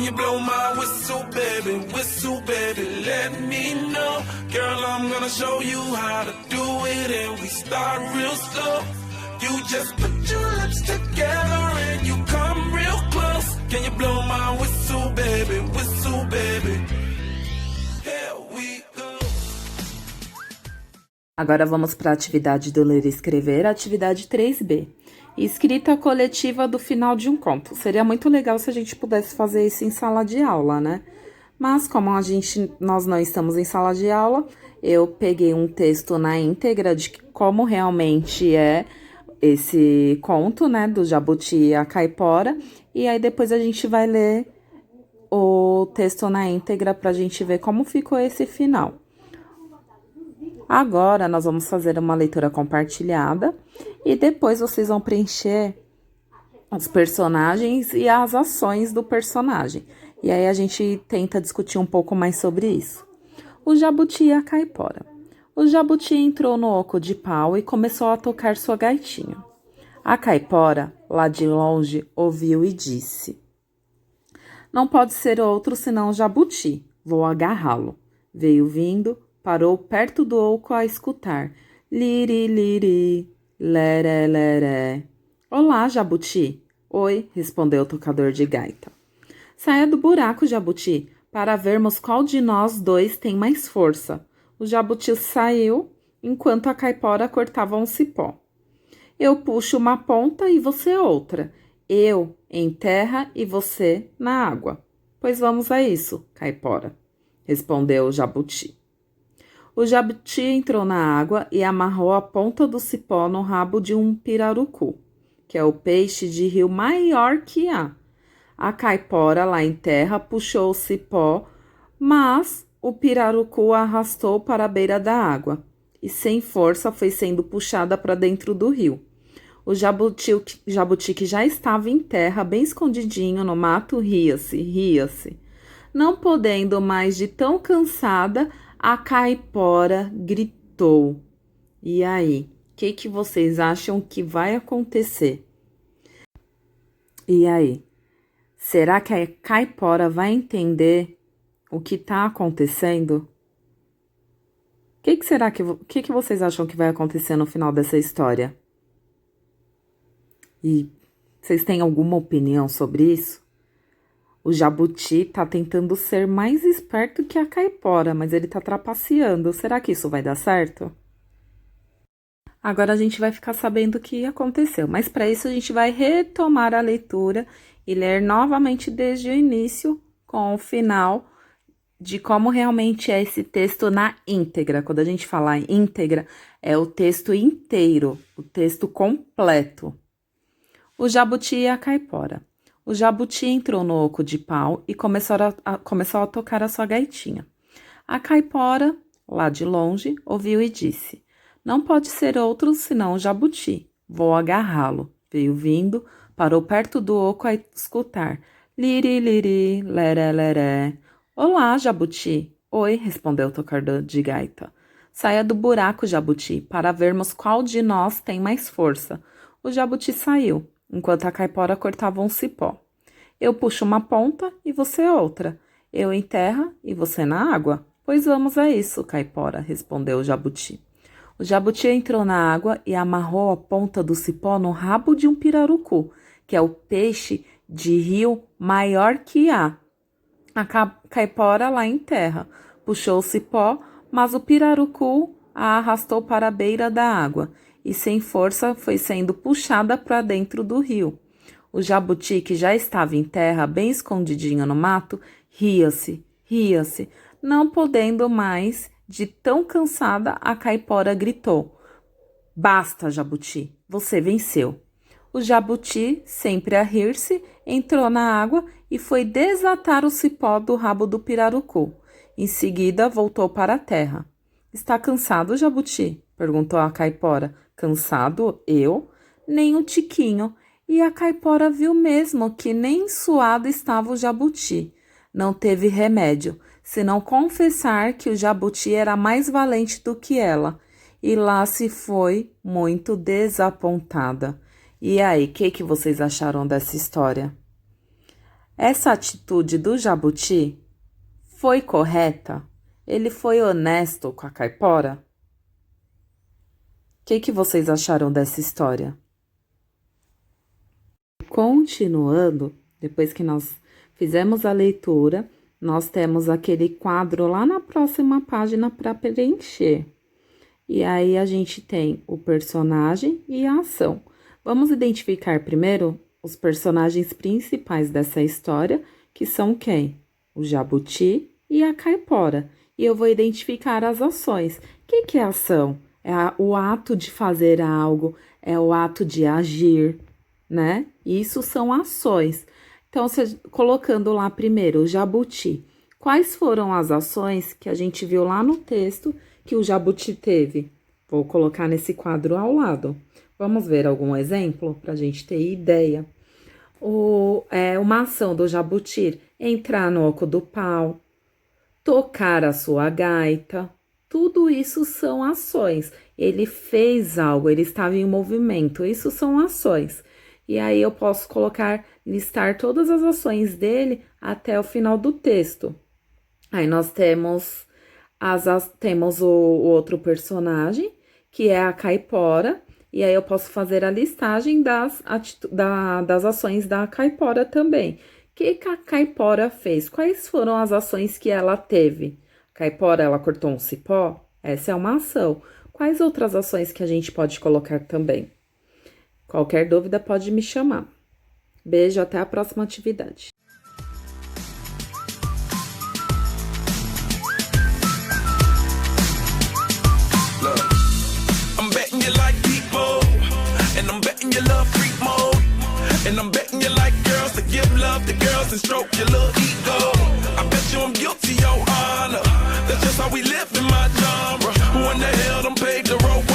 Can you blow my whistle, baby, let me know. Girl, I'm gonna show you how to do it, and we start real slow. You just put your lips together and you come real close. Can you blow my whistle, baby, here we go. Agora vamos para a atividade do ler e escrever, atividade 3B. Escrita coletiva do final de um conto. Seria muito legal se a gente pudesse fazer isso em sala de aula, né? Mas como nós não estamos em sala de aula, eu peguei um texto na íntegra de como realmente é esse conto, né, do Jabuti e a Caipora, e aí depois a gente vai ler o texto na íntegra para a gente ver como ficou esse final. Agora, nós vamos fazer uma leitura compartilhada e depois vocês vão preencher os personagens e as ações do personagem. E aí a gente tenta discutir um pouco mais sobre isso. O Jabuti e a Caipora. O Jabuti entrou no oco de pau e começou a tocar sua gaitinha. A Caipora, lá de longe, ouviu e disse: "Não pode ser outro senão o Jabuti, vou agarrá-lo." Veio vindo, parou perto do oco a escutar. Liri, liri, leré, leré. "Olá, Jabuti." "Oi", respondeu o tocador de gaita. "Saia do buraco, Jabuti, para vermos qual de nós dois tem mais força." O Jabuti saiu, enquanto a Caipora cortava um cipó. "Eu puxo uma ponta e você outra. Eu em terra e você na água." "Pois vamos a isso, Caipora", respondeu o Jabuti. O Jabuti entrou na água e amarrou a ponta do cipó no rabo de um pirarucu, que é o peixe de rio maior que há. A Caipora, lá em terra, puxou o cipó, mas o pirarucu a arrastou para a beira da água e, sem força, foi sendo puxada para dentro do rio. O Jabuti, que já estava em terra, bem escondidinho no mato, ria-se, ria-se. Não podendo mais de tão cansada, a Caipora gritou. E aí, o que vocês acham que vai acontecer? E aí, será que a Caipora vai entender o que está acontecendo? O que vocês acham que vai acontecer no final dessa história? E vocês têm alguma opinião sobre isso? O Jabuti tá tentando ser mais esperto que a Caipora, mas ele tá trapaceando. Será que isso vai dar certo? Agora a gente vai ficar sabendo o que aconteceu, mas para isso a gente vai retomar a leitura e ler novamente desde o início com o final de como realmente é esse texto na íntegra. Quando a gente fala em íntegra, é o texto inteiro, o texto completo. O Jabuti e a Caipora. O Jabuti entrou no oco de pau e começou a tocar a sua gaitinha. A Caipora, lá de longe, ouviu e disse: "Não pode ser outro senão o Jabuti, vou agarrá-lo." Veio vindo, parou perto do oco a escutar. Liri, liri, leré, leré. "Olá, Jabuti." "Oi", respondeu o tocador de gaita. "Saia do buraco, Jabuti, para vermos qual de nós tem mais força." O Jabuti saiu, enquanto a Caipora cortava um cipó. "Eu puxo uma ponta e você outra. Eu em terra e você na água." "Pois vamos a isso, Caipora", respondeu o Jabuti. O Jabuti entrou na água e amarrou a ponta do cipó no rabo de um pirarucu, que é o peixe de rio maior que há. A Caipora, lá em terra, puxou o cipó, mas o pirarucu a arrastou para a beira da água e, sem força, foi sendo puxada para dentro do rio. O Jabuti, que já estava em terra, bem escondidinho no mato, ria-se, ria-se. Não podendo mais, de tão cansada, a Caipora gritou: "Basta, Jabuti, você venceu." O Jabuti, sempre a rir-se, entrou na água e foi desatar o cipó do rabo do pirarucu. Em seguida, voltou para a terra. "Está cansado, Jabuti?" perguntou a Caipora. "Cansado? Eu? Nem um tiquinho." E a Caipora viu mesmo que nem suado estava o Jabuti. Não teve remédio, senão confessar que o Jabuti era mais valente do que ela. E lá se foi, muito desapontada. E aí, o que vocês acharam dessa história? Essa atitude do Jabuti foi correta? Ele foi honesto com a Caipora? O que vocês acharam dessa história? Continuando, depois que nós fizemos a leitura, nós temos aquele quadro lá na próxima página para preencher. E aí a gente tem o personagem e a ação. Vamos identificar primeiro os personagens principais dessa história, que são quem? O Jabuti e a Caipora. E eu vou identificar as ações. O que é ação? É o ato de fazer algo, é o ato de agir, né? Isso são ações. Então, colocando lá primeiro o Jabuti, quais foram as ações que a gente viu lá no texto que o Jabuti teve? Vou colocar nesse quadro ao lado. Vamos ver algum exemplo para a gente ter ideia. Uma ação do Jabuti: entrar no oco do pau, tocar a sua gaita. Tudo isso são ações. Ele fez algo, ele estava em movimento. Isso são ações. E aí eu posso listar todas as ações dele até o final do texto. Aí nós temos o outro personagem, que é a Caipora, e aí eu posso fazer a listagem das ações da Caipora também. O que a Caipora fez? Quais foram as ações que ela teve? A Caipora, ela cortou um cipó? Essa é uma ação. Quais outras ações que a gente pode colocar também? Qualquer dúvida pode me chamar. Beijo, até a próxima atividade. And I'm betting you like girls to give love to girls and stroke your little ego. I bet you I'm guilty, your honor. That's just how we live in my genre. Who in the hell done paved the road?